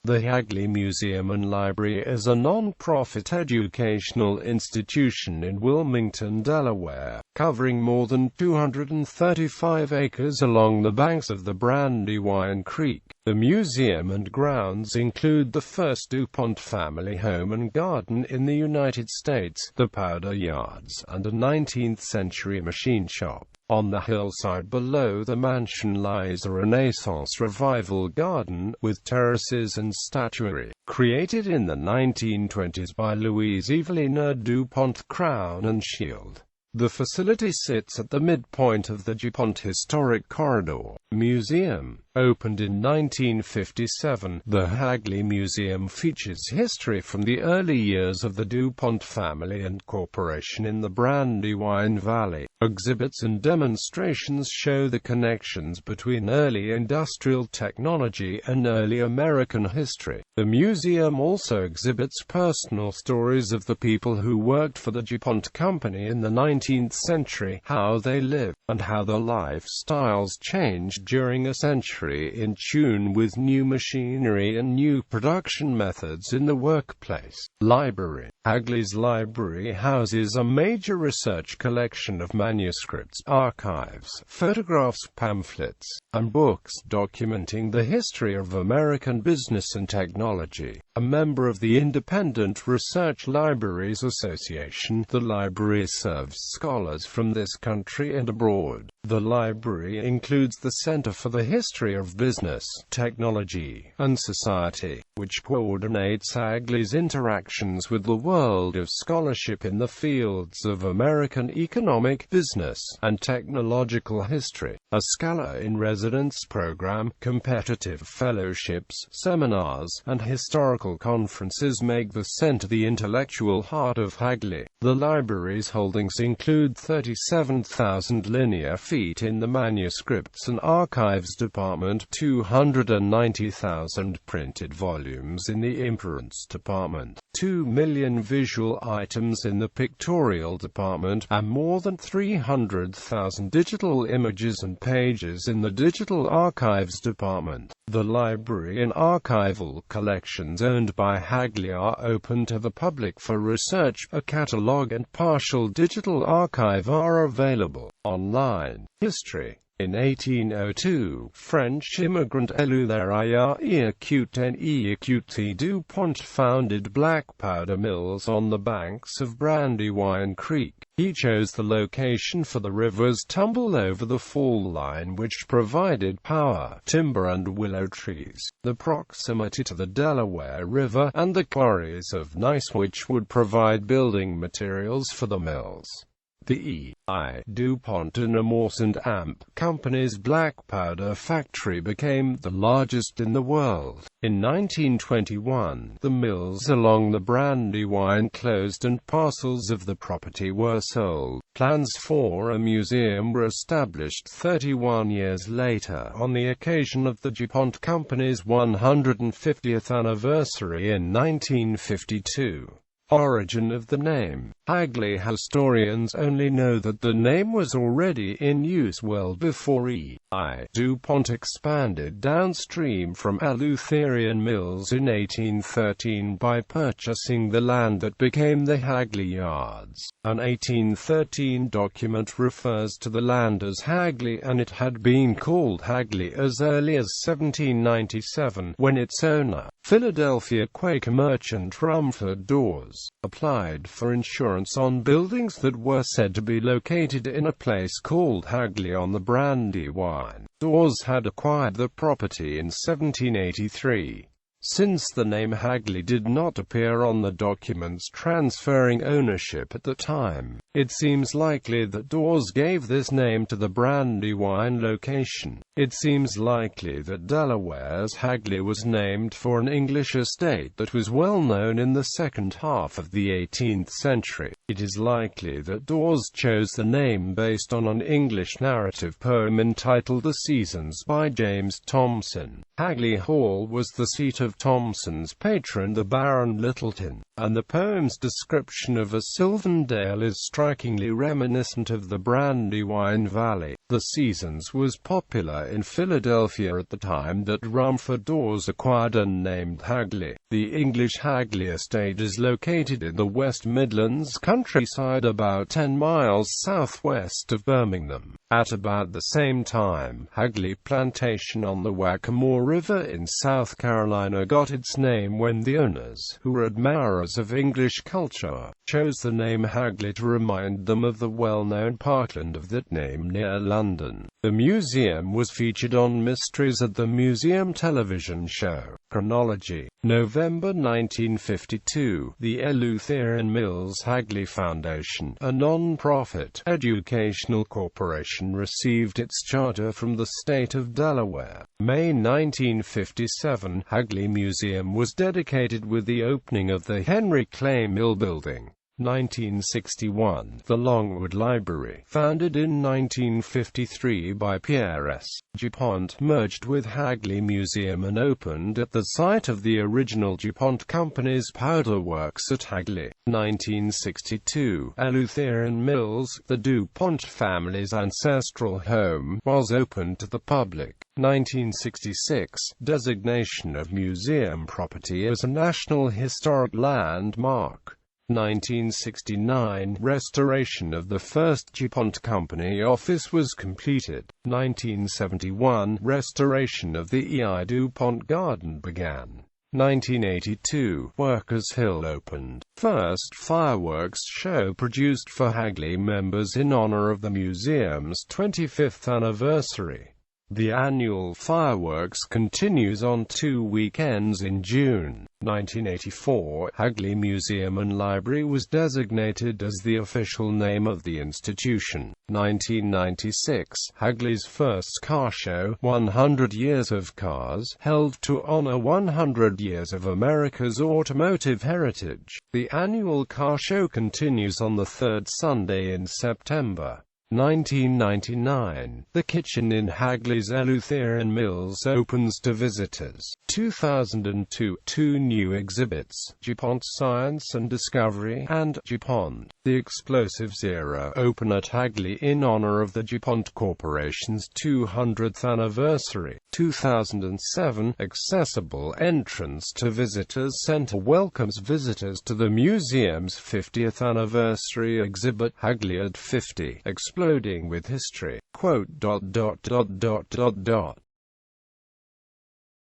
The Hagley Museum and Library is a non-profit educational institution in Wilmington, Delaware, covering more than 235 acres along the banks of the Brandywine Creek. The museum and grounds include the first DuPont family home and garden in the United States, the powder yards, and a 19th-century machine shop. On the hillside below the mansion lies a Renaissance Revival garden, with terraces and statuary, created in the 1920s by Louise Evalina DuPont Crowninshield. The facility sits at the midpoint of the DuPont Historic Corridor. Museum. Opened in 1957, the Hagley Museum features history from the early years of the DuPont family and corporation in the Brandywine Valley. Exhibits and demonstrations show the connections between early industrial technology and early American history. The museum also exhibits personal stories of the people who worked for the DuPont Company in the 19th century, how they lived, and how their lifestyles changed during a century, in tune with new machinery and new production methods in the workplace. Library. Hagley's library houses a major research collection of manuscripts, archives, photographs, pamphlets, and books documenting the history of American business and technology. A member of the Independent Research Libraries Association, the library serves scholars from this country and abroad. The library includes the Center for the History of Business, Technology, and Society, which coordinates Hagley's interactions with the world of scholarship in the fields of American economic, business, and technological history. A scholar-in-residence program, competitive fellowships, seminars, and historical conferences make the center the intellectual heart of Hagley. The library's holdings include 37,000 linear feet in the manuscripts and archives department, 290,000 printed volumes in the imprints department, 2 million visual items in the pictorial department, and more than 300,000 digital images and pages in the digital archives department. The library and archival collections owned by Hagley are open to the public for research. A catalog and partial digital archive are available online. History. In 1802, French immigrant Evalina DuPont founded black powder mills on the banks of Brandywine Creek. He chose the location for the river's tumble over the fall line, which provided power, timber and willow trees, the proximity to the Delaware River, and the quarries of gneiss which would provide building materials for the mills. The E.I. DuPont and Amorce and Amp Company's black powder factory became the largest in the world. In 1921, the mills along the Brandywine closed and parcels of the property were sold. Plans for a museum were established 31 years later, on the occasion of the DuPont Company's 150th anniversary in 1952. Origin of the name. Hagley historians only know that the name was already in use well before E.I. DuPont expanded downstream from Eleutherian Mills in 1813 by purchasing the land that became the Hagley Yards. An 1813 document refers to the land as Hagley, and it had been called Hagley as early as 1797, when its owner, Philadelphia Quaker merchant Rumford Dawes, applied for insurance on buildings that were said to be located in a place called Hagley on the Brandywine. Dawes had acquired the property in 1783. Since the name Hagley did not appear on the documents transferring ownership at the time, it seems likely that Dawes gave this name to the Brandywine location. It seems likely that Delaware's Hagley was named for an English estate that was well known in the second half of the 18th century. It is likely that Dawes chose the name based on an English narrative poem entitled The Seasons by James Thomson. Hagley Hall was the seat of Thomson's patron the Baron Lyttelton, and the poem's description of a sylvan dale is strikingly reminiscent of the Brandywine Valley. The Seasons was popular in Philadelphia at the time that Rumford Dawes acquired and named Hagley. The English Hagley estate is located in the West Midlands countryside about 10 miles southwest of Birmingham. At about the same time, Hagley Plantation on the Waccamaw River in South Carolina got its name when the owners, who were admirers of English culture, chose the name Hagley to remind them of the well-known parkland of that name near London. The museum was featured on Mysteries at the Museum television show, Chronology. November 1952, the Eleutherian Mills Hagley Foundation, a non-profit educational corporation, received its charter from the state of Delaware. May 1957, Hagley Museum was dedicated with the opening of the Henry Clay Mill Building. 1961, the Longwood Library, founded in 1953 by Pierre S. DuPont, merged with Hagley Museum and opened at the site of the original DuPont Company's powder works at Hagley. 1962, Eleutherian Mills, the DuPont family's ancestral home, was opened to the public. 1966, designation of museum property as a National Historic Landmark. 1969, restoration of the first DuPont Company office was completed. 1971, restoration of the E.I. DuPont Garden began. 1982, Workers' Hill opened. First fireworks show produced for Hagley members in honor of the museum's 25th anniversary. The annual fireworks continues on 2 weekends in June. 1984, Hagley Museum and Library was designated as the official name of the institution. 1996, Hagley's first car show, 100 Years of Cars, held to honor 100 years of America's automotive heritage. The annual car show continues on the third Sunday in September. 1999, the kitchen in Hagley's Eleutherian Mills opens to visitors. 2002, 2 new exhibits, DuPont Science and Discovery, and DuPont, the Explosives Era, open at Hagley in honor of the DuPont Corporation's 200th anniversary. 2007, accessible entrance to Visitors Center welcomes visitors to the museum's 50th anniversary exhibit, Hagley at 50, Exploding with History. Quote,